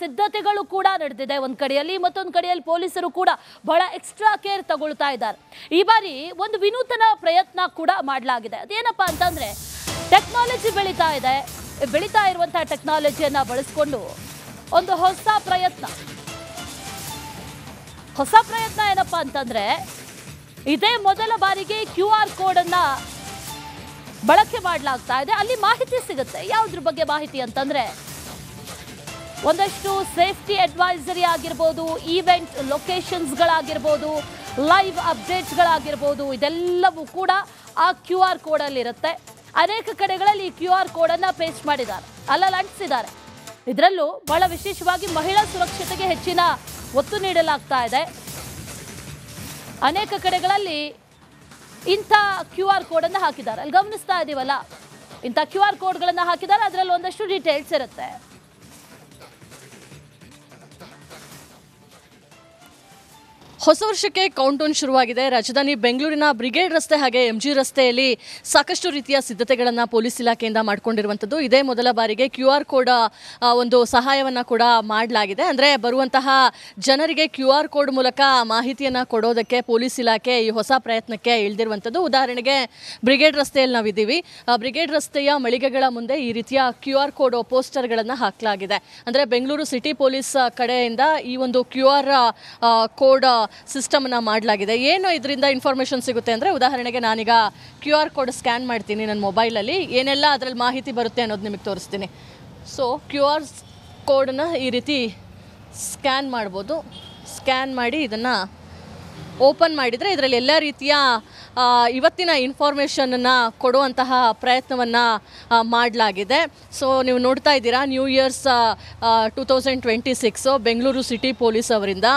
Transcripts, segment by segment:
ಸಿದ್ಧತೆಗಳು ಕೂಡ ನಡೆದಿದೆ ಒಂದು ಕಡೆಯಲ್ಲಿ, ಮತ್ತೊಂದು ಕಡೆಯಲ್ಲಿ ಪೊಲೀಸರು ಕೂಡ ಬಹಳ ಎಕ್ಸ್ಟ್ರಾ ಕೇರ್ ತಗೊಳ್ತಾ ಇದ್ದಾರೆ. ಈ ಬಾರಿ ಒಂದು ವಿನೂತನ ಪ್ರಯತ್ನ ಕೂಡ ಮಾಡಲಾಗಿದೆ. ಅದೇನಪ್ಪಾ ಅಂತಂದ್ರೆ ಟೆಕ್ನಾಲಜಿ ಬೆಳೀತಾ ಇರುವಂತಹ ಟೆಕ್ನಾಲಜಿಯನ್ನ ಬಳಸಿಕೊಂಡು ಒಂದು ಹೊಸ ಪ್ರಯತ್ನ ಏನಪ್ಪಾ ಅಂತಂದ್ರೆ ಇದೇ ಮೊದಲ ಬಾರಿಗೆ QR ಕೋಡ್ ಅನ್ನ ಬಳಕೆ ಮಾಡಲಾಗ್ತಾ ಇದೆ. ಅಲ್ಲಿ ಮಾಹಿತಿ ಸಿಗುತ್ತೆ. ಯಾವುದ್ರ ಬಗ್ಗೆ ಮಾಹಿತಿ ಅಂತಂದ್ರೆ ಒಂದಷ್ಟು ಸೇಫ್ಟಿ ಅಡ್ವೈಸರಿ ಆಗಿರ್ಬೋದು, ಈವೆಂಟ್ ಲೊಕೇಶನ್ಸ್ಗಳಾಗಿರ್ಬೋದು, ಲೈವ್ ಅಪ್ಡೇಟ್ಸ್ಗಳಾಗಿರ್ಬೋದು, ಇದೆಲ್ಲವೂ ಕೂಡ ಆ QR ಕೋಡಲ್ಲಿ ಇರುತ್ತೆ. ಅನೇಕ ಕಡೆಗಳಲ್ಲಿ ಈ QR ಕೋಡನ್ನು ಪೇಸ್ಟ್ ಮಾಡಿದ್ದಾರೆ, ಅಲ್ಲಲ್ಲಿ ಅಂಟಿಸಿದ್ದಾರೆ. ಇದರಲ್ಲೂ ಬಹಳ ವಿಶೇಷವಾಗಿ ಮಹಿಳಾ ಸುರಕ್ಷತೆಗೆ ಹೆಚ್ಚಿನ ಒತ್ತು ನೀಡಲಾಗ್ತಾ ಇದೆ. ಅನೇಕ ಕಡೆಗಳಲ್ಲಿ ಇಂಥ QR ಕೋಡನ್ನು ಹಾಕಿದ್ದಾರೆ. ಅಲ್ಲಿ ಗಮನಿಸ್ತಾ ಇದೀವಲ್ಲ, ಇಂಥ QR ಕೋಡ್ಗಳನ್ನು ಹಾಕಿದ್ದಾರೆ. ಅದರಲ್ಲಿ ಒಂದಷ್ಟು ಡೀಟೇಲ್ಸ್ ಇರುತ್ತೆ. ಹೊಸ ವರ್ಷಕ್ಕೆ ಕೌಂಟೌನ್ ಶುರುವಾಗಿದೆ. ರಾಜಧಾನಿ ಬೆಂಗಳೂರಿನ ಬ್ರಿಗೇಡ್ ರಸ್ತೆ ಹಾಗೆ MG ರಸ್ತೆಯಲ್ಲಿ ಸಾಕಷ್ಟು ರೀತಿಯ ಸಿದ್ಧತೆಗಳನ್ನು ಪೊಲೀಸ್ ಇಲಾಖೆಯಿಂದ ಮಾಡಿಕೊಂಡಿರುವಂಥದ್ದು. ಇದೇ ಮೊದಲ ಬಾರಿಗೆ QR ಕೋಡ್ ಒಂದು ಸಹಾಯವನ್ನು ಕೂಡ ಮಾಡಲಾಗಿದೆ. ಅಂದರೆ ಬರುವಂತಹ ಜನರಿಗೆ QR ಕೋಡ್ ಮೂಲಕ ಮಾಹಿತಿಯನ್ನು ಕೊಡೋದಕ್ಕೆ ಪೊಲೀಸ್ ಇಲಾಖೆ ಈ ಹೊಸ ಪ್ರಯತ್ನಕ್ಕೆ ಇಳಿದಿರುವಂಥದ್ದು. ಉದಾಹರಣೆಗೆ ಬ್ರಿಗೇಡ್ ರಸ್ತೆಯಲ್ಲಿ ನಾವಿದ್ದೀವಿ. ಬ್ರಿಗೇಡ್ ರಸ್ತೆಯ ಮಳಿಗೆಗಳ ಮುಂದೆ ಈ ರೀತಿಯ QR ಕೋಡ್ ಪೋಸ್ಟರ್ಗಳನ್ನು ಹಾಕಲಾಗಿದೆ. ಅಂದರೆ ಬೆಂಗಳೂರು ಸಿಟಿ ಪೊಲೀಸ್ ಕಡೆಯಿಂದ ಈ ಒಂದು QR ಕೋಡ್ ಸಿಸ್ಟಮ್ನ ಮಾಡಲಾಗಿದೆ. ಏನು ಇದರಿಂದ ಇನ್ಫಾರ್ಮೇಷನ್ ಸಿಗುತ್ತೆ ಅಂದರೆ, ಉದಾಹರಣೆಗೆ ನಾನೀಗ QR ಕೋಡ್ ಸ್ಕ್ಯಾನ್ ಮಾಡ್ತೀನಿ ನನ್ನ ಮೊಬೈಲಲ್ಲಿ, ಏನೆಲ್ಲ ಅದರಲ್ಲಿ ಮಾಹಿತಿ ಬರುತ್ತೆ ಅನ್ನೋದು ನಿಮಗೆ ತೋರಿಸ್ತೀನಿ. ಸೊ QR ಕೋಡನ್ನು ಈ ರೀತಿ ಸ್ಕ್ಯಾನ್ ಮಾಡ್ಬೋದು. ಸ್ಕ್ಯಾನ್ ಮಾಡಿ ಇದನ್ನು ಓಪನ್ ಮಾಡಿದರೆ ಇದರಲ್ಲಿ ಎಲ್ಲ ರೀತಿಯ ಇವತ್ತಿನ ಇನ್ಫಾರ್ಮೇಷನನ್ನು ಕೊಡುವಂತಹ ಪ್ರಯತ್ನವನ್ನು ಮಾಡಲಾಗಿದೆ. ಸೊ ನೀವು ನೋಡ್ತಾ ಇದ್ದೀರಾ, new years 2026 Bengaluru city police ಅವರಿಂದ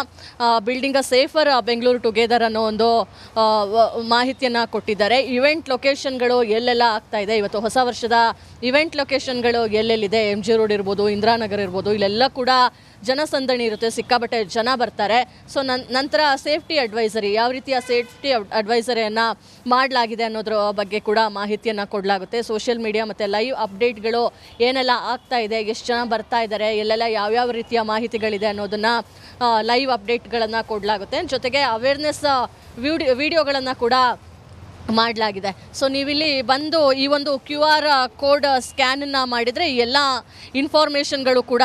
building a safer Bengaluru together ಅನ್ನೋ ಒಂದು ಮಾಹಿತಿಯನ್ನು ಕೊಟ್ಟಿದ್ದಾರೆ. ಇವೆಂಟ್ ಲೊಕೇಶನ್ಗಳು ಎಲ್ಲೆಲ್ಲ ಆಗ್ತಾ ಇದೆ, ಇವತ್ತು ಹೊಸ ವರ್ಷದ ಇವೆಂಟ್ ಲೊಕೇಶನ್ಗಳು ಎಲ್ಲೆಲ್ಲಿದೆ, MG ರೋಡ್ ಇರ್ಬೋದು, ಇಂದಿರಾನಗರ್ ಇರ್ಬೋದು, ಇಲ್ಲೆಲ್ಲ ಕೂಡ ಜನಸಂದಣಿ ಇರುತ್ತೆ, ಸಿಕ್ಕಾಬಟ್ಟೆ ಜನ ಬರ್ತಾರೆ. ಸೊ ನಂತರ ಸೇಫ್ಟಿ ಅಡ್ವೈಸರಿ, ಯಾವ ರೀತಿಯ ಸೇಫ್ಟಿ ಅಡ್ವೈಸರಿಯನ್ನು ಮಾಡಲಾಗಿದೆ ಅನ್ನೋದ್ರ ಬಗ್ಗೆ ಕೂಡ ಮಾಹಿತಿಯನ್ನು ಕೊಡಲಾಗುತ್ತೆ. ಸೋಷಿಯಲ್ ಮೀಡಿಯಾ ಮತ್ತು ಲೈವ್ ಅಪ್ಡೇಟ್ಗಳು ಏನೆಲ್ಲ ಆಗ್ತಾ ಇದೆ, ಎಷ್ಟು ಜನ ಬರ್ತಾ ಇದ್ದಾರೆ, ಎಲ್ಲೆಲ್ಲ ಯಾವ್ಯಾವ ರೀತಿಯ ಮಾಹಿತಿಗಳಿದೆ ಅನ್ನೋದನ್ನು ಲೈವ್ ಅಪ್ಡೇಟ್ಗಳನ್ನು ಕೊಡಲಾಗುತ್ತೆ. ಜೊತೆಗೆ ಅವೇರ್ನೆಸ್ ವಿಡಿಯೋಗಳನ್ನು ಕೂಡ ಮಾಡಲಾಗಿದೆ. ಸೊ ನೀವಿಲ್ಲಿ ಬಂದು ಈ ಒಂದು QR ಕೋಡ್ ಸ್ಕ್ಯಾನನ್ನು ಮಾಡಿದರೆ ಎಲ್ಲ ಇನ್ಫಾರ್ಮೇಷನ್ಗಳು ಕೂಡ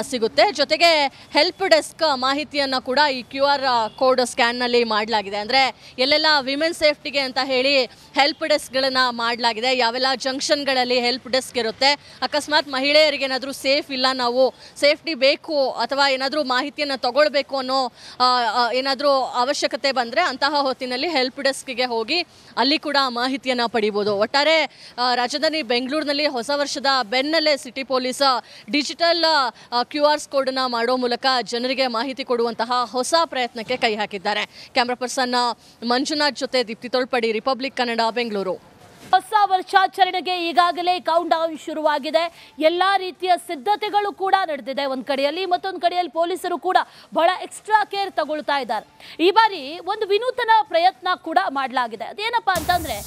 ಸಿಗುತ್ತೆ. ಜೊತೆಗೆ ಹೆಲ್ಪ್ ಡೆಸ್ಕ್ ಮಾಹಿತಿಯನ್ನು ಕೂಡ ಈ QR ಕೋಡ್ ಸ್ಕ್ಯಾನ್ನಲ್ಲಿ ಮಾಡಲಾಗಿದೆ. ಅಂದರೆ ಎಲ್ಲೆಲ್ಲ ವಿಮೆನ್ ಸೇಫ್ಟಿಗೆ ಅಂತ ಹೇಳಿ ಹೆಲ್ಪ್ ಡೆಸ್ಕ್ಗಳನ್ನು ಮಾಡಲಾಗಿದೆ. ಯಾವೆಲ್ಲ ಜಂಕ್ಷನ್ಗಳಲ್ಲಿ ಹೆಲ್ಪ್ ಡೆಸ್ಕ್ ಇರುತ್ತೆ, ಅಕಸ್ಮಾತ್ ಮಹಿಳೆಯರಿಗೆ ಏನಾದರೂ ಸೇಫ್ ಇಲ್ಲ, ನಾವು ಸೇಫ್ಟಿ ಬೇಕು ಅಥವಾ ಏನಾದರೂ ಮಾಹಿತಿಯನ್ನು ತಗೊಳ್ಬೇಕು ಅನ್ನೋ ಏನಾದರೂ ಅವಶ್ಯಕತೆ ಬಂದರೆ ಅಂತಹ ಹೊತ್ತಿನಲ್ಲಿ ಹೆಲ್ಪ್ ಡೆಸ್ಕ್ಗೆ ಹೋಗಿ ಅಲ್ಲಿ ಕೂಡ ಮಾಹಿತಿಯನ್ನು ಪಡಿಬೋದು. ಒಟ್ಟಾರೆ ರಾಜಧಾನಿ ಬೆಂಗಳೂರಿನಲ್ಲಿ ಹೊಸ ವರ್ಷದ ಬೆನ್ನಲ್ಲೇ ಸಿಟಿ ಪೊಲೀಸ್ ಡಿಜಿಟಲ್ QR ಕೋಡನ್ನು ಮಾಡೋ ಮೂಲಕ ಜನರಿಗೆ ಮಾಹಿತಿ ಕೊಡುವಂತಹ ಹೊಸ ಪ್ರಯತ್ನಕ್ಕೆ ಕೈ ಹಾಕಿದ್ದಾರೆ. ಕ್ಯಾಮ್ರಾ ಪರ್ಸನ್ ಮಂಜುನಾಥ್ ಜೊತೆ ದೀಪ್ತಿ ತೊಳ್ಪಡಿ, ರಿಪಬ್ಲಿಕ್ ಕನ್ನಡ, ಬೆಂಗಳೂರು. ಹೊಸ ವರ್ಷಾಚರಣೆಗೆ ಈಗಾಗಲೇ ಕೌಂಟ್ ಡೌನ್ ಶುರುವಾಗಿದೆ. ಎಲ್ಲಾ ರೀತಿಯ ಸಿದ್ಧತೆಗಳು ಕೂಡ ನಡೆದಿದೆ ಒಂದು ಕಡೆಯಲ್ಲಿ, ಮತ್ತೊಂದು ಕಡೆಯಲ್ಲಿ ಪೊಲೀಸರು ಕೂಡ ಬಹಳ ಎಕ್ಸ್ಟ್ರಾ ಕೇರ್ ತಗೊಳ್ತಾ ಇದ್ದಾರೆ. ಈ ಬಾರಿ ಒಂದು ವಿನೂತನ ಪ್ರಯತ್ನ ಕೂಡ ಮಾಡಲಾಗಿದೆ. ಅದೇನಪ್ಪಾ ಅಂತಂದ್ರೆ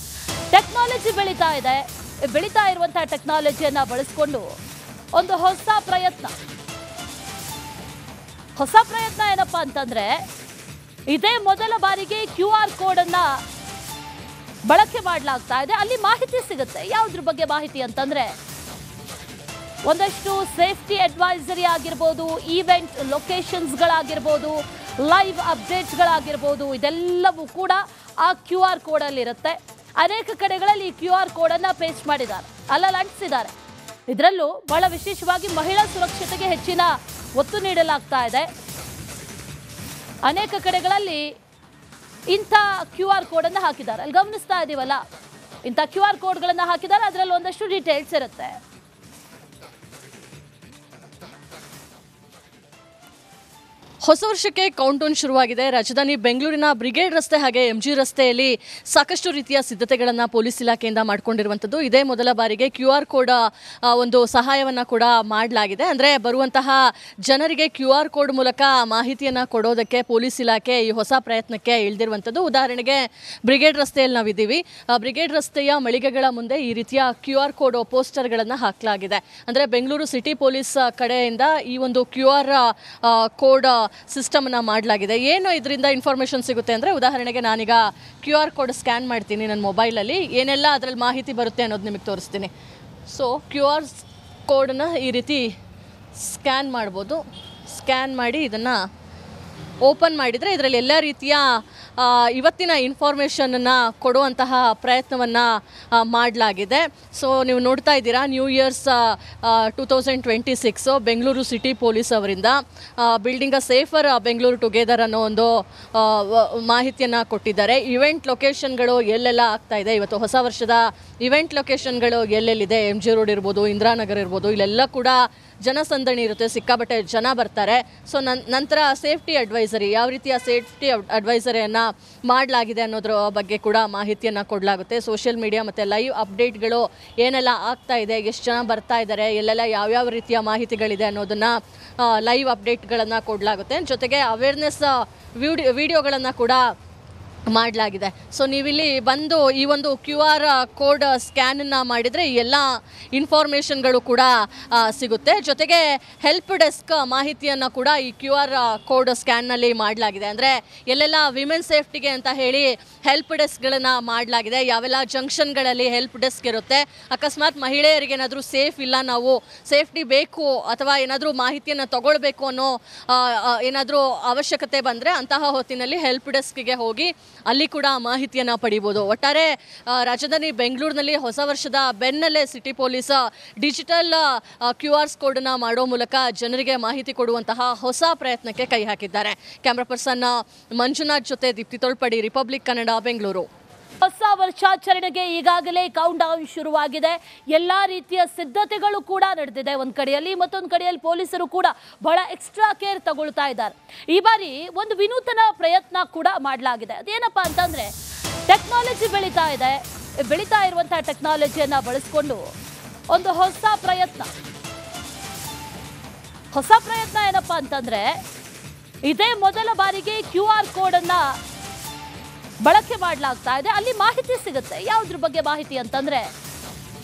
ಟೆಕ್ನಾಲಜಿ ಬೆಳೀತಾ ಇರುವಂತಹ ಟೆಕ್ನಾಲಜಿಯನ್ನ ಬಳಸಿಕೊಂಡು ಒಂದು ಹೊಸ ಪ್ರಯತ್ನ ಏನಪ್ಪಾ ಅಂತಂದ್ರೆ ಇದೇ ಮೊದಲ ಬಾರಿಗೆ QR ಕೋಡ್ ಅನ್ನ ಬಳಕೆ ಮಾಡಲಾಗ್ತಾ ಇದೆ. ಅಲ್ಲಿ ಮಾಹಿತಿ ಸಿಗುತ್ತೆ. ಯಾವುದ್ರ ಬಗ್ಗೆ ಮಾಹಿತಿ ಅಂತಂದ್ರೆ ಒಂದಷ್ಟು ಸೇಫ್ಟಿ ಅಡ್ವೈಸರಿ ಆಗಿರ್ಬೋದು, ಈವೆಂಟ್ ಲೊಕೇಶನ್ಸ್ಗಳಾಗಿರ್ಬೋದು, ಲೈವ್ ಅಪ್ಡೇಟ್ಸ್ಗಳಾಗಿರ್ಬೋದು, ಇದೆಲ್ಲವೂ ಕೂಡ ಆ QR ಕೋಡಲ್ಲಿ ಇರುತ್ತೆ. ಅನೇಕ ಕಡೆಗಳಲ್ಲಿ ಈ QR ಕೋಡನ್ನು ಪೇಸ್ಟ್ ಮಾಡಿದ್ದಾರೆ, ಅಲ್ಲಲ್ಲಿ ಅಂಟಿಸಿದ್ದಾರೆ. ಇದರಲ್ಲೂ ಬಹಳ ವಿಶೇಷವಾಗಿ ಮಹಿಳಾ ಸುರಕ್ಷತೆಗೆ ಹೆಚ್ಚಿನ ಒತ್ತು ನೀಡಲಾಗ್ತಾ ಇದೆ. ಅನೇಕ ಕಡೆಗಳಲ್ಲಿ ಇಂಥ QR ಕೋಡನ್ನು ಹಾಕಿದ್ದಾರೆ. ಅಲ್ಲಿ ಗಮನಿಸ್ತಾ ಇದೀವಲ್ಲ, ಇಂಥ QR ಕೋಡ್ಗಳನ್ನು ಹಾಕಿದ್ದಾರೆ. ಅದರಲ್ಲಿ ಒಂದಷ್ಟು ಡೀಟೇಲ್ಸ್ ಇರುತ್ತೆ. ಹೊಸ ವರ್ಷಕ್ಕೆ ಕೌಂಟೌನ್ ಶುರುವಾಗಿದೆ. ರಾಜಧಾನಿ ಬೆಂಗಳೂರಿನ ಬ್ರಿಗೇಡ್ ರಸ್ತೆ ಹಾಗೆ MG ರಸ್ತೆಯಲ್ಲಿ ಸಾಕಷ್ಟು ರೀತಿಯ ಸಿದ್ಧತೆಗಳನ್ನು ಪೊಲೀಸ್ ಇಲಾಖೆಯಿಂದ ಮಾಡಿಕೊಂಡಿರುವಂಥದ್ದು. ಇದೇ ಮೊದಲ ಬಾರಿಗೆ QR ಕೋಡ್ ಒಂದು ಸಹಾಯವನ್ನು ಕೂಡ ಮಾಡಲಾಗಿದೆ. ಅಂದರೆ ಬರುವಂತಹ ಜನರಿಗೆ QR ಕೋಡ್ ಮೂಲಕ ಮಾಹಿತಿಯನ್ನು ಕೊಡೋದಕ್ಕೆ ಪೊಲೀಸ್ ಇಲಾಖೆ ಈ ಹೊಸ ಪ್ರಯತ್ನಕ್ಕೆ ಇಳಿದಿರುವಂಥದ್ದು. ಉದಾಹರಣೆಗೆ ಬ್ರಿಗೇಡ್ ರಸ್ತೆಯಲ್ಲಿ ನಾವಿದ್ದೀವಿ. ಬ್ರಿಗೇಡ್ ರಸ್ತೆಯ ಮಳಿಗೆಗಳ ಮುಂದೆ ಈ ರೀತಿಯ QR ಕೋಡ್ ಪೋಸ್ಟರ್ಗಳನ್ನು ಹಾಕಲಾಗಿದೆ. ಅಂದರೆ ಬೆಂಗಳೂರು ಸಿಟಿ ಪೊಲೀಸ್ ಕಡೆಯಿಂದ ಈ ಒಂದು QR ಕೋಡ್ ಸಿಸ್ಟಮ್ನ ಮಾಡಲಾಗಿದೆ. ಏನು ಇದರಿಂದ ಇನ್ಫಾರ್ಮೇಷನ್ ಸಿಗುತ್ತೆ ಅಂದರೆ, ಉದಾಹರಣೆಗೆ ನಾನೀಗ QR ಕೋಡ್ ಸ್ಕ್ಯಾನ್ ಮಾಡ್ತೀನಿ ನನ್ನ ಮೊಬೈಲಲ್ಲಿ, ಏನೆಲ್ಲ ಅದರಲ್ಲಿ ಮಾಹಿತಿ ಬರುತ್ತೆ ಅನ್ನೋದು ನಿಮಗೆ ತೋರಿಸ್ತೀನಿ. ಸೊ QR ಕೋಡನ್ನು ಈ ರೀತಿ ಸ್ಕ್ಯಾನ್ ಮಾಡ್ಬೋದು. ಸ್ಕ್ಯಾನ್ ಮಾಡಿ ಇದನ್ನು ಓಪನ್ ಮಾಡಿದರೆ ಇದರಲ್ಲಿ ಎಲ್ಲ ರೀತಿಯ ಇವತ್ತಿನ ಇನ್ಫಾರ್ಮೇಷನನ್ನು ಕೊಡುವಂತಹ ಪ್ರಯತ್ನವನ್ನು ಮಾಡಲಾಗಿದೆ. ಸೊ ನೀವು ನೋಡ್ತಾ ಇದ್ದೀರಾ, new years 2026 Bengaluru city police ಅವರಿಂದ building a safer Bengaluru together ಅನ್ನೋ ಒಂದು ಮಾಹಿತಿಯನ್ನು ಕೊಟ್ಟಿದ್ದಾರೆ. ಇವೆಂಟ್ ಲೊಕೇಶನ್ಗಳು ಎಲ್ಲೆಲ್ಲ ಆಗ್ತಾ ಇದೆ, ಇವತ್ತು ಹೊಸ ವರ್ಷದ ಇವೆಂಟ್ ಲೊಕೇಶನ್ಗಳು ಎಲ್ಲೆಲ್ಲಿದೆ, MG ರೋಡ್ ಇರ್ಬೋದು, ಇಂದಿರಾನಗರ್ ಇರ್ಬೋದು, ಇಲ್ಲೆಲ್ಲ ಕೂಡ ಜನಸಂದಣಿ ಇರುತ್ತೆ, ಸಿಕ್ಕಾಪಟ್ಟೆ ಜನ ಬರ್ತಾರೆ. ಸೊ ನಂತರ ಸೇಫ್ಟಿ ಅಡ್ವೈಸರಿ, ಯಾವ ರೀತಿಯ ಸೇಫ್ಟಿ ಅಡ್ವೈಸರಿಯನ್ನು ಮಾಡಲಾಗಿದೆ ಅನ್ನೋದ್ರ ಬಗ್ಗೆ ಕೂಡ ಮಾಹಿತಿಯನ್ನು ಕೊಡಲಾಗುತ್ತೆ. ಸೋಷಿಯಲ್ ಮೀಡಿಯಾ ಮತ್ತು ಲೈವ್ ಅಪ್ಡೇಟ್ಗಳು ಏನೆಲ್ಲ ಆಗ್ತಾ ಇದೆ, ಎಷ್ಟು ಜನ ಬರ್ತಾ ಇದ್ದಾರೆ, ಎಲ್ಲೆಲ್ಲ ಯಾವ್ಯಾವ ರೀತಿಯ ಮಾಹಿತಿಗಳಿದೆ ಅನ್ನೋದನ್ನು ಲೈವ್ ಅಪ್ಡೇಟ್ಗಳನ್ನು ಕೊಡಲಾಗುತ್ತೆ. ಜೊತೆಗೆ ಅವೇರ್ನೆಸ್ ವಿಡಿಯೋಗಳನ್ನು ಕೂಡ ಮಾಡಲಾಗಿದೆ. ಸೊ ನೀವಿಲ್ಲಿ ಬಂದು ಈ ಒಂದು QR ಕೋಡ್ ಸ್ಕ್ಯಾನನ್ನು ಮಾಡಿದರೆ ಎಲ್ಲ ಇನ್ಫಾರ್ಮೇಷನ್ಗಳು ಕೂಡ ಸಿಗುತ್ತೆ. ಜೊತೆಗೆ ಹೆಲ್ಪ್ ಡೆಸ್ಕ್ ಮಾಹಿತಿಯನ್ನು ಕೂಡ ಈ QR ಕೋಡ್ ಸ್ಕ್ಯಾನ್ನಲ್ಲಿ ಮಾಡಲಾಗಿದೆ. ಅಂದರೆ ಎಲ್ಲೆಲ್ಲ ವಿಮೆನ್ ಸೇಫ್ಟಿಗೆ ಅಂತ ಹೇಳಿ ಹೆಲ್ಪ್ ಡೆಸ್ಕ್ಗಳನ್ನು ಮಾಡಲಾಗಿದೆ. ಯಾವೆಲ್ಲ ಜಂಕ್ಷನ್ಗಳಲ್ಲಿ ಹೆಲ್ಪ್ ಡೆಸ್ಕ್ ಇರುತ್ತೆ, ಅಕಸ್ಮಾತ್ ಮಹಿಳೆಯರಿಗೆ ಏನಾದರೂ ಸೇಫ್ ಇಲ್ಲ, ನಾವು ಸೇಫ್ಟಿ ಬೇಕು ಅಥವಾ ಏನಾದರೂ ಮಾಹಿತಿಯನ್ನು ತಗೊಳ್ಬೇಕು ಅನ್ನೋ ಏನಾದರೂ ಅವಶ್ಯಕತೆ ಬಂದರೆ ಅಂತಹ ಹೊತ್ತಿನಲ್ಲಿ ಹೆಲ್ಪ್ ಡೆಸ್ಕ್ಗೆ ಹೋಗಿ ಅಲ್ಲಿ ಕೂಡ ಮಾಹಿತಿಯನ್ನು ಪಡಿಬೋದು. ಒಟ್ಟಾರೆ ರಾಜಧಾನಿ ಬೆಂಗಳೂರಿನಲ್ಲಿ ಹೊಸ ವರ್ಷದ ಬೆನ್ನಲ್ಲೇ ಸಿಟಿ ಪೊಲೀಸ್ ಡಿಜಿಟಲ್ QR ಕೋಡನ್ನು ಮಾಡೋ ಮೂಲಕ ಜನರಿಗೆ ಮಾಹಿತಿ ಕೊಡುವಂತಹ ಹೊಸ ಪ್ರಯತ್ನಕ್ಕೆ ಕೈ ಹಾಕಿದ್ದಾರೆ. ಕ್ಯಾಮ್ರಾ ಪರ್ಸನ್ ಮಂಜುನಾಥ್ ಜೊತೆ ದೀಪ್ತಿ ತೊಳ್ಪಡಿ, ರಿಪಬ್ಲಿಕ್ ಕನ್ನಡ, ಬೆಂಗಳೂರು. ಹೊಸ ವರ್ಷಾಚರಣೆಗೆ ಈಗಾಗಲೇ ಕೌಂಟ್ ಡೌನ್ ಶುರುವಾಗಿದೆ. ಎಲ್ಲಾ ರೀತಿಯ ಸಿದ್ಧತೆಗಳು ಕೂಡ ನಡೆದಿದೆ ಒಂದ್ ಕಡೆಯಲ್ಲಿ, ಮತ್ತೊಂದು ಕಡೆಯಲ್ಲಿ ಪೊಲೀಸರು ಕೂಡ ಬಹಳ ಎಕ್ಸ್ಟ್ರಾ ಕೇರ್ ತಗೊಳ್ತಾ ಇದ್ದಾರೆ. ಈ ಬಾರಿ ಒಂದು ವಿನೂತನ ಪ್ರಯತ್ನ ಕೂಡ ಮಾಡಲಾಗಿದೆ. ಅದೇನಪ್ಪಾ ಅಂತಂದ್ರೆ, ಟೆಕ್ನಾಲಜಿ ಬೆಳೀತಾ ಇರುವಂತಹ ಟೆಕ್ನಾಲಜಿಯನ್ನ ಬಳಸಿಕೊಂಡು ಒಂದು ಹೊಸ ಪ್ರಯತ್ನ ಏನಪ್ಪಾ ಅಂತಂದ್ರೆ, ಇದೇ ಮೊದಲ ಬಾರಿಗೆ QR ಕೋಡ್ ಅನ್ನ ಬಳಕೆ ಮಾಡಲಾಗ್ತಾ ಇದೆ. ಅಲ್ಲಿ ಮಾಹಿತಿ ಸಿಗುತ್ತೆ. ಯಾವುದ್ರ ಬಗ್ಗೆ ಮಾಹಿತಿ ಅಂತಂದ್ರೆ,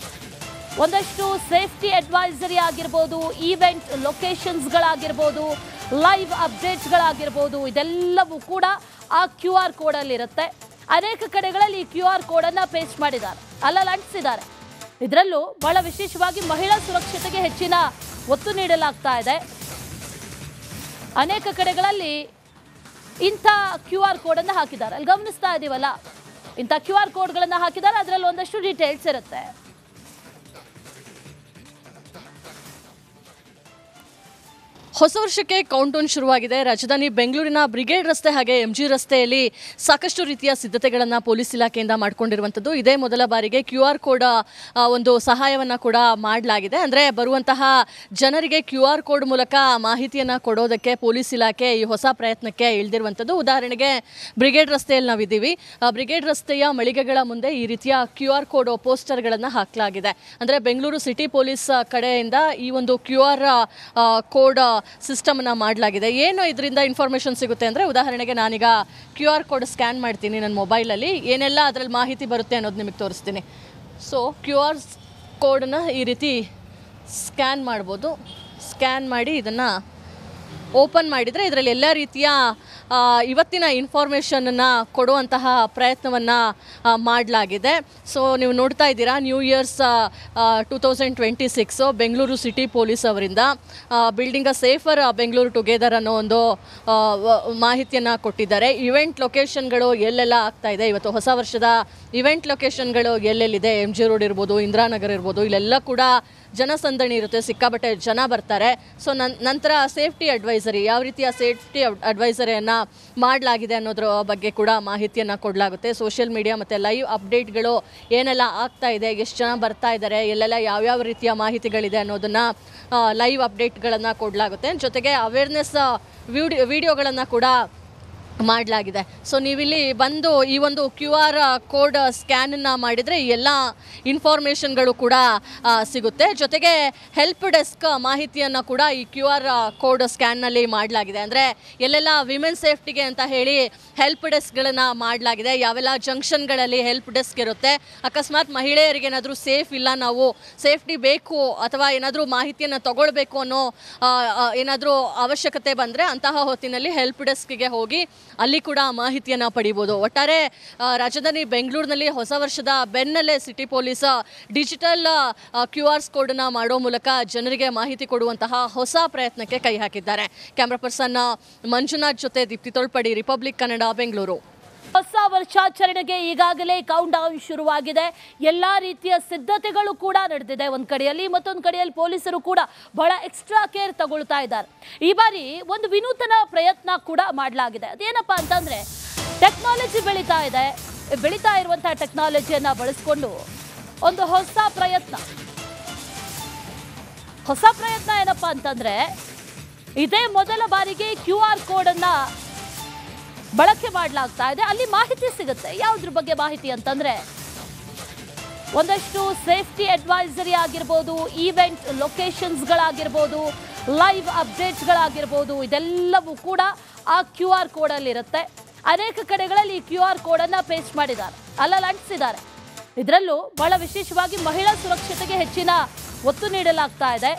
ಒಂದಷ್ಟು ಸೇಫ್ಟಿ ಅಡ್ವೈಸರಿ ಆಗಿರ್ಬೋದು, ಈವೆಂಟ್ ಲೊಕೇಶನ್ಸ್ಗಳಾಗಿರ್ಬೋದು, ಲೈವ್ ಅಪ್ಡೇಟ್ಸ್ಗಳಾಗಿರ್ಬೋದು, ಇದೆಲ್ಲವೂ ಕೂಡ ಆ QR ಕೋಡಲ್ಲಿ ಇರುತ್ತೆ. ಅನೇಕ ಕಡೆಗಳಲ್ಲಿ ಈ QR ಕೋಡನ್ನು ಪೇಸ್ಟ್ ಮಾಡಿದ್ದಾರೆ, ಅಲ್ಲಲ್ಲಿ ಅಂಟಿಸಿದ್ದಾರೆ. ಇದರಲ್ಲೂ ಬಹಳ ವಿಶೇಷವಾಗಿ ಮಹಿಳಾ ಸುರಕ್ಷತೆಗೆ ಹೆಚ್ಚಿನ ಒತ್ತು ನೀಡಲಾಗ್ತಾ ಇದೆ. ಅನೇಕ ಕಡೆಗಳಲ್ಲಿ ಇಂಥ QR ಕೋಡನ್ನು ಹಾಕಿದ್ದಾರೆ. ಅಲ್ಲಿ ಗಮನಿಸ್ತಾ ಇದೀವಲ್ಲ, ಇಂಥ QR ಕೋಡ್ಗಳನ್ನು ಹಾಕಿದ್ದಾರೆ. ಅದರಲ್ಲಿ ಒಂದಷ್ಟು ಡೀಟೇಲ್ಸ್ ಇರುತ್ತೆ. ಹೊಸ ವರ್ಷಕ್ಕೆ ಕೌಂಟೌನ್ ಶುರುವಾಗಿದೆ. ರಾಜಧಾನಿ ಬೆಂಗಳೂರಿನ ಬ್ರಿಗೇಡ್ ರಸ್ತೆ ಹಾಗೆ MG ರಸ್ತೆಯಲ್ಲಿ ಸಾಕಷ್ಟು ರೀತಿಯ ಸಿದ್ಧತೆಗಳನ್ನು ಪೊಲೀಸ್ ಇಲಾಖೆಯಿಂದ ಮಾಡಿಕೊಂಡಿರುವಂಥದ್ದು. ಇದೇ ಮೊದಲ ಬಾರಿಗೆ QR ಕೋಡ್ ಒಂದು ಸಹಾಯವನ್ನು ಕೂಡ ಮಾಡಲಾಗಿದೆ. ಅಂದರೆ ಬರುವಂತಹ ಜನರಿಗೆ QR ಕೋಡ್ ಮೂಲಕ ಮಾಹಿತಿಯನ್ನು ಕೊಡೋದಕ್ಕೆ ಪೊಲೀಸ್ ಇಲಾಖೆ ಈ ಹೊಸ ಪ್ರಯತ್ನಕ್ಕೆ ಇಳಿದಿರುವಂಥದ್ದು. ಉದಾಹರಣೆಗೆ ಬ್ರಿಗೇಡ್ ರಸ್ತೆಯಲ್ಲಿ ನಾವಿದ್ದೀವಿ. ಬ್ರಿಗೇಡ್ ರಸ್ತೆಯ ಮಳಿಗೆಗಳ ಮುಂದೆ ಈ ರೀತಿಯ QR ಕೋಡ್ ಪೋಸ್ಟರ್ಗಳನ್ನು ಹಾಕಲಾಗಿದೆ. ಅಂದರೆ ಬೆಂಗಳೂರು ಸಿಟಿ ಪೊಲೀಸ್ ಕಡೆಯಿಂದ ಈ ಒಂದು QR ಕೋಡ್ ಸಿಸ್ಟಮ್ನ ಮಾಡಲಾಗಿದೆ. ಏನು ಇದರಿಂದ ಇನ್ಫಾರ್ಮೇಷನ್ ಸಿಗುತ್ತೆ ಅಂದರೆ, ಉದಾಹರಣೆಗೆ ನಾನೀಗ QR ಕೋಡ್ ಸ್ಕ್ಯಾನ್ ಮಾಡ್ತೀನಿ ನನ್ನ ಮೊಬೈಲಲ್ಲಿ, ಏನೆಲ್ಲ ಅದರಲ್ಲಿ ಮಾಹಿತಿ ಬರುತ್ತೆ ಅನ್ನೋದು ನಿಮಗೆ ತೋರಿಸ್ತೀನಿ. ಸೊ QR ಕೋಡನ್ನು ಈ ರೀತಿ ಸ್ಕ್ಯಾನ್ ಮಾಡ್ಬೋದು. ಸ್ಕ್ಯಾನ್ ಮಾಡಿ ಇದನ್ನು ಓಪನ್ ಮಾಡಿದರೆ ಇದರಲ್ಲಿ ಎಲ್ಲ ರೀತಿಯ ಇವತ್ತಿನ ಇನ್ಫಾರ್ಮೇಷನನ್ನು ಕೊಡುವಂತಹ ಪ್ರಯತ್ನವನ್ನು ಮಾಡಲಾಗಿದೆ. ಸೊ ನೀವು ನೋಡ್ತಾ ಇದ್ದೀರಾ, new years 2026 Bengaluru city police ಅವರಿಂದ building a safer Bengaluru together ಅನ್ನೋ ಒಂದು ಮಾಹಿತಿಯನ್ನು ಕೊಟ್ಟಿದ್ದಾರೆ. ಇವೆಂಟ್ ಲೊಕೇಶನ್ಗಳು ಎಲ್ಲೆಲ್ಲ ಆಗ್ತಾ ಇದೆ, ಇವತ್ತು ಹೊಸ ವರ್ಷದ ಇವೆಂಟ್ ಲೊಕೇಶನ್ಗಳು ಎಲ್ಲೆಲ್ಲಿದೆ, MG ರೋಡ್ ಇರ್ಬೋದು, ಇಂದಿರಾನಗರ್ ಇರ್ಬೋದು, ಇಲ್ಲೆಲ್ಲ ಕೂಡ ಜನಸಂದಣಿ ಇರುತ್ತೆ, ಸಿಕ್ಕಾಬಟ್ಟೆ ಜನ ಬರ್ತಾರೆ. ಸೊ ನಂತರ ಸೇಫ್ಟಿ ಅಡ್ವೈಸರಿ, ಯಾವ ರೀತಿಯ ಸೇಫ್ಟಿ ಅಡ್ವೈಸರಿಯನ್ನು ಮಾಡಲಾಗಿದೆ ಅನ್ನೋದ್ರ ಬಗ್ಗೆ ಕೂಡ ಮಾಹಿತಿಯನ್ನು ಕೊಡಲಾಗುತ್ತೆ. ಸೋಷಿಯಲ್ ಮೀಡಿಯಾ ಮತ್ತು ಲೈವ್ ಅಪ್ಡೇಟ್ಗಳು ಏನೆಲ್ಲ ಆಗ್ತಾ ಇದೆ, ಎಷ್ಟು ಜನ ಬರ್ತಾ ಇದ್ದಾರೆ, ಎಲ್ಲೆಲ್ಲ ಯಾವ್ಯಾವ ರೀತಿಯ ಮಾಹಿತಿಗಳಿದೆ ಅನ್ನೋದನ್ನು ಲೈವ್ ಅಪ್ಡೇಟ್ಗಳನ್ನು ಕೊಡಲಾಗುತ್ತೆ. ಜೊತೆಗೆ ಅವೇರ್ನೆಸ್ ವಿಡಿಯೋಗಳನ್ನು ಕೂಡ ಮಾಡಲಾಗಿದೆ. ಸೊ ನೀವಿಲ್ಲಿ ಬಂದು ಈ ಒಂದು QR ಕೋಡ್ ಸ್ಕ್ಯಾನನ್ನು ಮಾಡಿದರೆ ಎಲ್ಲ ಇನ್ಫಾರ್ಮೇಷನ್ಗಳು ಕೂಡ ಸಿಗುತ್ತೆ. ಜೊತೆಗೆ ಹೆಲ್ಪ್ ಡೆಸ್ಕ್ ಮಾಹಿತಿಯನ್ನು ಕೂಡ ಈ QR ಕೋಡ್ ಸ್ಕ್ಯಾನ್ನಲ್ಲಿ ಮಾಡಲಾಗಿದೆ. ಅಂದರೆ ಎಲ್ಲೆಲ್ಲ ವಿಮೆನ್ ಸೇಫ್ಟಿಗೆ ಅಂತ ಹೇಳಿ ಹೆಲ್ಪ್ ಡೆಸ್ಕ್ಗಳನ್ನು ಮಾಡಲಾಗಿದೆ. ಯಾವೆಲ್ಲ ಜಂಕ್ಷನ್ಗಳಲ್ಲಿ ಹೆಲ್ಪ್ ಡೆಸ್ಕ್ ಇರುತ್ತೆ, ಅಕಸ್ಮಾತ್ ಮಹಿಳೆಯರಿಗೆ ಏನಾದರೂ ಸೇಫ್ ಇಲ್ಲ, ನಾವು ಸೇಫ್ಟಿ ಬೇಕು ಅಥವಾ ಏನಾದರೂ ಮಾಹಿತಿಯನ್ನು ತಗೊಳ್ಬೇಕು ಅನ್ನೋ ಏನಾದರೂ ಅವಶ್ಯಕತೆ ಬಂದರೆ ಅಂತಹ ಹೊತ್ತಿನಲ್ಲಿ ಹೆಲ್ಪ್ ಡೆಸ್ಕ್ಗೆ ಹೋಗಿ ಅಲ್ಲಿ ಕೂಡ ಮಾಹಿತಿಯನ್ನು ಪಡಿಬೋದು. ಒಟ್ಟಾರೆ ರಾಜಧಾನಿ ಬೆಂಗಳೂರಿನಲ್ಲಿ ಹೊಸ ವರ್ಷದ ಬೆನ್ನಲ್ಲೇ ಸಿಟಿ ಪೊಲೀಸ್ ಡಿಜಿಟಲ್ QR ಕೋಡನ್ನು ಮಾಡೋ ಮೂಲಕ ಜನರಿಗೆ ಮಾಹಿತಿ ಕೊಡುವಂತಹ ಹೊಸ ಪ್ರಯತ್ನಕ್ಕೆ ಕೈ ಹಾಕಿದ್ದಾರೆ. ಕ್ಯಾಮ್ರಾ ಪರ್ಸನ್ ಮಂಜುನಾಥ್ ಜೊತೆ ದೀಪ್ತಿ ತೊಳ್ಪಡಿ, ರಿಪಬ್ಲಿಕ್ ಕನ್ನಡ, ಬೆಂಗಳೂರು. ಹೊಸ ವರ್ಷಾಚರಣೆಗೆ ಈಗಾಗಲೇ ಕೌಂಟ್ ಡೌನ್ ಶುರುವಾಗಿದೆ. ಎಲ್ಲಾ ರೀತಿಯ ಸಿದ್ಧತೆಗಳು ಕೂಡ ನಡೆದಿದೆ ಒಂದ್ ಕಡೆಯಲ್ಲಿ, ಮತ್ತೊಂದು ಕಡೆಯಲ್ಲಿ ಪೊಲೀಸರು ಕೂಡ ಬಹಳ ಎಕ್ಸ್ಟ್ರಾ ಕೇರ್ ತಗೊಳ್ತಾ ಇದ್ದಾರೆ. ಈ ಬಾರಿ ಒಂದು ವಿನೂತನ ಪ್ರಯತ್ನ ಕೂಡ ಮಾಡಲಾಗಿದೆ. ಅದೇನಪ್ಪಾ ಅಂತಂದ್ರೆ, ಟೆಕ್ನಾಲಜಿ ಬೆಳೀತಾ ಇರುವಂತಹ ಟೆಕ್ನಾಲಜಿಯನ್ನ ಬಳಸಿಕೊಂಡು ಒಂದು ಹೊಸ ಪ್ರಯತ್ನ ಏನಪ್ಪಾ ಅಂತಂದ್ರೆ, ಇದೇ ಮೊದಲ ಬಾರಿಗೆ QR ಕೋಡ್ ಅನ್ನ ಬಳಕೆ ಮಾಡಲಾಗ್ತಾ ಇದೆ. ಅಲ್ಲಿ ಮಾಹಿತಿ ಸಿಗುತ್ತೆ. ಯಾವುದ್ರ ಬಗ್ಗೆ ಮಾಹಿತಿ ಅಂತಂದ್ರೆ, ಒಂದಷ್ಟು ಸೇಫ್ಟಿ ಅಡ್ವೈಸರಿ ಆಗಿರ್ಬೋದು, ಈವೆಂಟ್ ಲೊಕೇಶನ್ಸ್ಗಳಾಗಿರ್ಬೋದು, ಲೈವ್ ಅಪ್ಡೇಟ್ಸ್ಗಳಾಗಿರ್ಬೋದು, ಇದೆಲ್ಲವೂ ಕೂಡ ಆ QR ಕೋಡಲ್ಲಿ ಇರುತ್ತೆ. ಅನೇಕ ಕಡೆಗಳಲ್ಲಿ ಈ QR ಕೋಡನ್ನು ಪೇಸ್ಟ್ ಮಾಡಿದ್ದಾರೆ, ಅಲ್ಲಲ್ಲಿ ಅಂಟಿಸಿದ್ದಾರೆ. ಇದರಲ್ಲೂ ಬಹಳ ವಿಶೇಷವಾಗಿ ಮಹಿಳಾ ಸುರಕ್ಷತೆಗೆ ಹೆಚ್ಚಿನ ಒತ್ತು ನೀಡಲಾಗ್ತಾ ಇದೆ.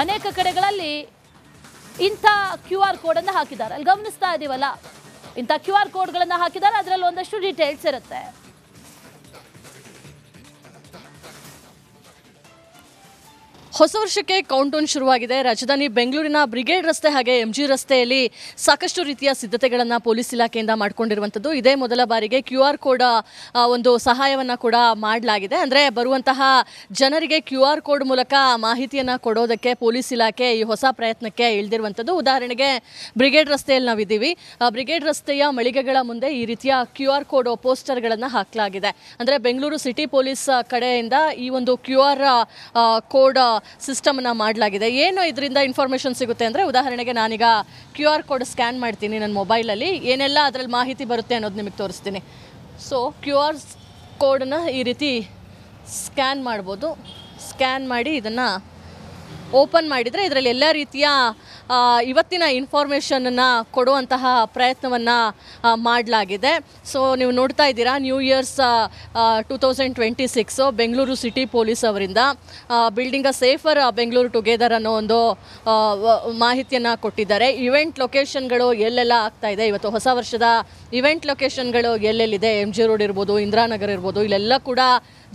ಅನೇಕ ಕಡೆಗಳಲ್ಲಿ ಇಂಥ QR ಕೋಡನ್ನು ಹಾಕಿದ್ದಾರೆ. ಅಲ್ಲಿ ಗಮನಿಸ್ತಾ ಇದೀವಲ್ಲ, ಇಂಥ QR ಕೋಡ್ಗಳನ್ನು ಹಾಕಿದ್ದಾರೆ. ಅದರಲ್ಲಿ ಒಂದಷ್ಟು ಡೀಟೇಲ್ಸ್ ಇರುತ್ತೆ. ಹೊಸ ವರ್ಷಕ್ಕೆ ಕೌಂಟ್ ಡೌನ್ ಶುರುವಾಗಿದೆ. ರಾಜಧಾನಿ ಬೆಂಗಳೂರಿನ ಬ್ರಿಗೇಡ್ ರಸ್ತೆ ಹಾಗೆ MG ರಸ್ತೆಯಲ್ಲಿ ಸಾಕಷ್ಟು ರೀತಿಯ ಸಿದ್ಧತೆಗಳನ್ನು ಪೊಲೀಸ್ ಇಲಾಖೆಯಿಂದ ಮಾಡಿಕೊಂಡಿರುವಂಥದ್ದು. ಇದೇ ಮೊದಲ ಬಾರಿಗೆ QR ಕೋಡ್ ಒಂದು ಸಹಾಯವನ್ನು ಕೂಡ ಮಾಡಲಾಗಿದೆ. ಅಂದರೆ ಬರುವಂತಹ ಜನರಿಗೆ QR ಕೋಡ್ ಮೂಲಕ ಮಾಹಿತಿಯನ್ನು ಕೊಡೋದಕ್ಕೆ ಪೊಲೀಸ್ ಇಲಾಖೆ ಈ ಹೊಸ ಪ್ರಯತ್ನಕ್ಕೆ ಇಳಿದಿರುವಂಥದ್ದು. ಉದಾಹರಣೆಗೆ ಬ್ರಿಗೇಡ್ ರಸ್ತೆಯಲ್ಲಿ ನಾವಿದ್ದೀವಿ. ಬ್ರಿಗೇಡ್ ರಸ್ತೆಯ ಮಳಿಗೆಗಳ ಮುಂದೆ ಈ ರೀತಿಯ QR ಕೋಡ್ ಪೋಸ್ಟರ್ಗಳನ್ನು ಹಾಕಲಾಗಿದೆ. ಅಂದರೆ ಬೆಂಗಳೂರು ಸಿಟಿ ಪೊಲೀಸ್ ಕಡೆಯಿಂದ ಈ ಒಂದು QR ಕೋಡ್ ಸಿಸ್ಟಮನ್ನು ಮಾಡಲಾಗಿದೆ. ಏನು ಇದರಿಂದ ಇನ್ಫಾರ್ಮೇಷನ್ ಸಿಗುತ್ತೆ ಅಂದರೆ, ಉದಾಹರಣೆಗೆ ನಾನೀಗ QR ಕೋಡ್ ಸ್ಕ್ಯಾನ್ ಮಾಡ್ತೀನಿ ನನ್ನ ಮೊಬೈಲಲ್ಲಿ, ಏನೆಲ್ಲ ಅದರಲ್ಲಿ ಮಾಹಿತಿ ಬರುತ್ತೆ ಅನ್ನೋದು ನಿಮಗೆ ತೋರಿಸ್ತೀನಿ. ಸೊ QR ಕೋಡನ್ನು ಈ ರೀತಿ ಸ್ಕ್ಯಾನ್ ಮಾಡ್ಬೋದು. ಸ್ಕ್ಯಾನ್ ಮಾಡಿ ಇದನ್ನು ಓಪನ್ ಮಾಡಿದರೆ ಇದರಲ್ಲಿ ಎಲ್ಲ ರೀತಿಯ ಇವತ್ತಿನ ಇನ್ಫಾರ್ಮೇಷನನ್ನು ಕೊಡುವಂತಹ ಪ್ರಯತ್ನವನ್ನು ಮಾಡಲಾಗಿದೆ. ಸೊ ನೀವು ನೋಡ್ತಾ ಇದ್ದೀರಾ, new years 2026 Bengaluru city police ಅವರಿಂದ building a safer Bengaluru together ಅನ್ನೋ ಒಂದು ಮಾಹಿತಿಯನ್ನು ಕೊಟ್ಟಿದ್ದಾರೆ. ಇವೆಂಟ್ ಲೊಕೇಶನ್ಗಳು ಎಲ್ಲೆಲ್ಲ ಆಗ್ತಾ ಇದೆ, ಇವತ್ತು ಹೊಸ ವರ್ಷದ ಇವೆಂಟ್ ಲೊಕೇಶನ್ಗಳು ಎಲ್ಲೆಲ್ಲಿದೆ, MG ರೋಡ್ ಇರ್ಬೋದು, ಇಂದಿರಾನಗರ್ ಇರ್ಬೋದು, ಇಲ್ಲೆಲ್ಲ ಕೂಡ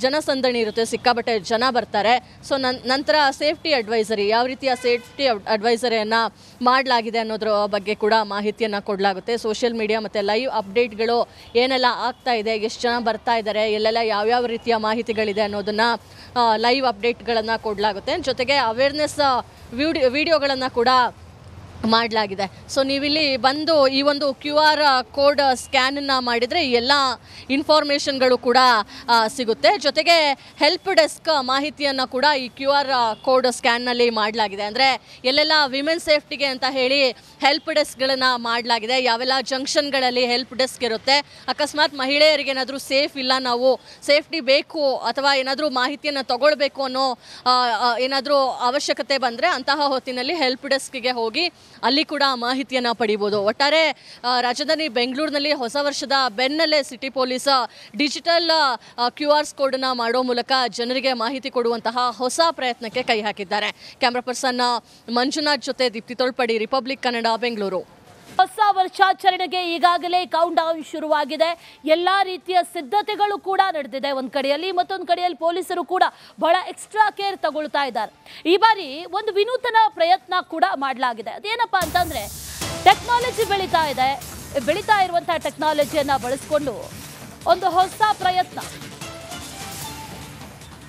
ಜನಸಂದಣಿ ಇರುತ್ತೆ, ಸಿಕ್ಕಾಬಟ್ಟೆ ಜನ ಬರ್ತಾರೆ. ಸೊ ನಂತರ ಸೇಫ್ಟಿ ಅಡ್ವೈಸರಿ, ಯಾವ ರೀತಿಯ ಸೇಫ್ಟಿ ಅಡ್ವೈಸರಿಯನ್ನು ಮಾಡಲಾಗಿದೆ ಅನ್ನೋದ್ರ ಬಗ್ಗೆ ಕೂಡ ಮಾಹಿತಿಯನ್ನು ಕೊಡಲಾಗುತ್ತೆ. ಸೋಷಿಯಲ್ ಮೀಡಿಯಾ ಮತ್ತು ಲೈವ್ ಅಪ್ಡೇಟ್ಗಳು ಏನೆಲ್ಲ ಆಗ್ತಾ ಇದೆ, ಎಷ್ಟು ಜನ ಬರ್ತಾ ಇದ್ದಾರೆ, ಎಲ್ಲೆಲ್ಲ ಯಾವ್ಯಾವ ರೀತಿಯ ಮಾಹಿತಿಗಳಿದೆ ಅನ್ನೋದನ್ನು ಲೈವ್ ಅಪ್ಡೇಟ್ಗಳನ್ನು ಕೊಡಲಾಗುತ್ತೆ. ಜೊತೆಗೆ ಅವೇರ್ನೆಸ್ ವಿಡಿಯೋಗಳನ್ನು ಕೂಡ ಮಾಡಲಾಗಿದೆ. ಸೊ ನೀವಿಲ್ಲಿ ಬಂದು ಈ ಒಂದು QR ಕೋಡ್ ಸ್ಕ್ಯಾನನ್ನು ಮಾಡಿದರೆ ಎಲ್ಲ ಇನ್ಫಾರ್ಮೇಷನ್ಗಳು ಕೂಡ ಸಿಗುತ್ತೆ. ಜೊತೆಗೆ ಹೆಲ್ಪ್ ಡೆಸ್ಕ್ ಮಾಹಿತಿಯನ್ನು ಕೂಡ ಈ QR ಕೋಡ್ ಸ್ಕ್ಯಾನ್ನಲ್ಲಿ ಮಾಡಲಾಗಿದೆ. ಅಂದರೆ ಎಲ್ಲೆಲ್ಲ ವಿಮೆನ್ ಸೇಫ್ಟಿಗೆ ಅಂತ ಹೇಳಿ ಹೆಲ್ಪ್ ಡೆಸ್ಕ್ಗಳನ್ನು ಮಾಡಲಾಗಿದೆ. ಯಾವೆಲ್ಲ ಜಂಕ್ಷನ್ಗಳಲ್ಲಿ ಹೆಲ್ಪ್ ಡೆಸ್ಕ್ ಇರುತ್ತೆ, ಅಕಸ್ಮಾತ್ ಮಹಿಳೆಯರಿಗೆ ಏನಾದರೂ ಸೇಫ್ ಇಲ್ಲ, ನಾವು ಸೇಫ್ಟಿ ಬೇಕು ಅಥವಾ ಏನಾದರೂ ಮಾಹಿತಿಯನ್ನು ತಗೊಳ್ಬೇಕು ಅನ್ನೋ ಏನಾದರೂ ಅವಶ್ಯಕತೆ ಬಂದರೆ ಅಂತಹ ಹೊತ್ತಿನಲ್ಲಿ ಹೆಲ್ಪ್ ಡೆಸ್ಕ್ಗೆ ಹೋಗಿ ಅಲ್ಲಿ ಕೂಡ ಮಾಹಿತಿಯನ್ನು ಪಡಿಬೋದು. ಒಟ್ಟಾರೆ ರಾಜಧಾನಿ ಬೆಂಗಳೂರಿನಲ್ಲಿ ಹೊಸ ವರ್ಷದ ಬೆನ್ನಲ್ಲೇ ಸಿಟಿ ಪೊಲೀಸ್ ಡಿಜಿಟಲ್ QR ಕೋಡನ್ನು ಮಾಡೋ ಮೂಲಕ ಜನರಿಗೆ ಮಾಹಿತಿ ಕೊಡುವಂತಹ ಹೊಸ ಪ್ರಯತ್ನಕ್ಕೆ ಕೈ ಹಾಕಿದ್ದಾರೆ. ಕ್ಯಾಮ್ರಾ ಪರ್ಸನ್ ಮಂಜುನಾಥ್ ಜೊತೆ ದೀಪ್ತಿ ತೊಳ್ಪಡಿ, ರಿಪಬ್ಲಿಕ್ ಕನ್ನಡ, ಬೆಂಗಳೂರು. ಹೊಸ ವರ್ಷಾಚರಣೆಗೆ ಈಗಾಗಲೇ ಕೌಂಟ್ ಡೌನ್ ಶುರುವಾಗಿದೆ. ಎಲ್ಲಾ ರೀತಿಯ ಸಿದ್ಧತೆಗಳು ಕೂಡ ನಡೆದಿದೆ ಒಂದ್ ಕಡೆಯಲ್ಲಿ, ಮತ್ತೊಂದು ಕಡೆಯಲ್ಲಿ ಪೊಲೀಸರು ಕೂಡ ಬಹಳ ಎಕ್ಸ್ಟ್ರಾ ಕೇರ್ ತಗೊಳ್ತಾ ಇದ್ದಾರೆ. ಈ ಬಾರಿ ಒಂದು ವಿನೂತನ ಪ್ರಯತ್ನ ಕೂಡ ಮಾಡಲಾಗಿದೆ. ಅದೇನಪ್ಪಾ ಅಂತಂದ್ರೆ, ಟೆಕ್ನಾಲಜಿ ಬೆಳೀತಾ ಇರುವಂತಹ ಟೆಕ್ನಾಲಜಿಯನ್ನ ಬಳಸಿಕೊಂಡು ಒಂದು ಹೊಸ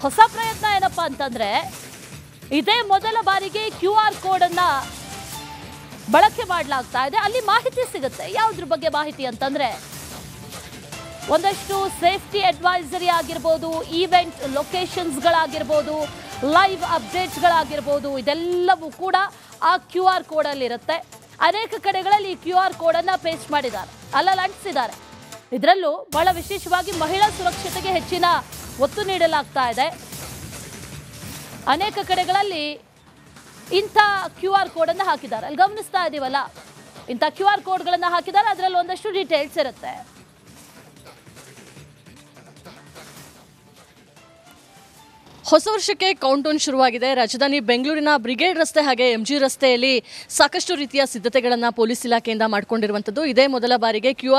ಹೊಸ ಪ್ರಯತ್ನ ಏನಪ್ಪಾ ಅಂತಂದ್ರೆ ಇದೇ ಮೊದಲ ಬಾರಿಗೆ QR ಕೋಡನ್ನು ಬಳಕೆ ಮಾಡಲಾಗ್ತಾ ಇದೆ. ಅಲ್ಲಿ ಮಾಹಿತಿ ಸಿಗುತ್ತೆ. ಯಾವುದ್ರ ಬಗ್ಗೆ ಮಾಹಿತಿ ಅಂತಂದ್ರೆ ಒಂದಷ್ಟು ಸೇಫ್ಟಿ ಅಡ್ವೈಸರಿ ಆಗಿರ್ಬೋದು, ಈವೆಂಟ್ ಲೊಕೇಶನ್ಸ್ಗಳಾಗಿರ್ಬೋದು, ಲೈವ್ ಅಪ್ಡೇಟ್ಸ್ಗಳಾಗಿರ್ಬೋದು, ಇದೆಲ್ಲವೂ ಕೂಡ ಆ QR ಕೋಡಲ್ಲಿರುತ್ತೆ. ಅನೇಕ ಕಡೆಗಳಲ್ಲಿ ಈ QR ಕೋಡನ್ನು ಪೇಸ್ಟ್ ಮಾಡಿದ್ದಾರೆ, ಅಲ್ಲಲ್ಲಿ ಅಂಟಿಸಿದ್ದಾರೆ. ಇದರಲ್ಲೂ ಬಹಳ ವಿಶೇಷವಾಗಿ ಮಹಿಳಾ ಸುರಕ್ಷತೆಗೆ ಹೆಚ್ಚಿನ ಒತ್ತು ನೀಡಲಾಗ್ತಾ ಇದೆ. ಅನೇಕ ಕಡೆಗಳಲ್ಲಿ ಇಂಥ QR ಕೋಡನ್ನು ಹಾಕಿದ್ದಾರೆ. ಅಲ್ಲಿ ಗಮನಿಸ್ತಾ ಇದೀವಲ್ಲ, ಇಂಥ QR ಕೋಡ್ಗಳನ್ನು ಹಾಕಿದ್ದಾರೆ. ಅದರಲ್ಲಿ ಒಂದಷ್ಟು ಡೀಟೇಲ್ಸ್ ಇರುತ್ತೆ. ಹೊಸ ವರ್ಷಕ್ಕೆ ಕೌಂಟೌನ್ ಶುರುವಾಗಿದೆ. ರಾಜಧಾನಿ ಬೆಂಗಳೂರಿನ ಬ್ರಿಗೇಡ್ ರಸ್ತೆ ಹಾಗೆ MG ರಸ್ತೆಯಲ್ಲಿ ಸಾಕಷ್ಟು ರೀತಿಯ ಸಿದ್ಧತೆಗಳನ್ನು ಪೊಲೀಸ್ ಇಲಾಖೆಯಿಂದ ಮಾಡಿಕೊಂಡಿರುವಂಥದ್ದು. ಇದೇ ಮೊದಲ ಬಾರಿಗೆ QR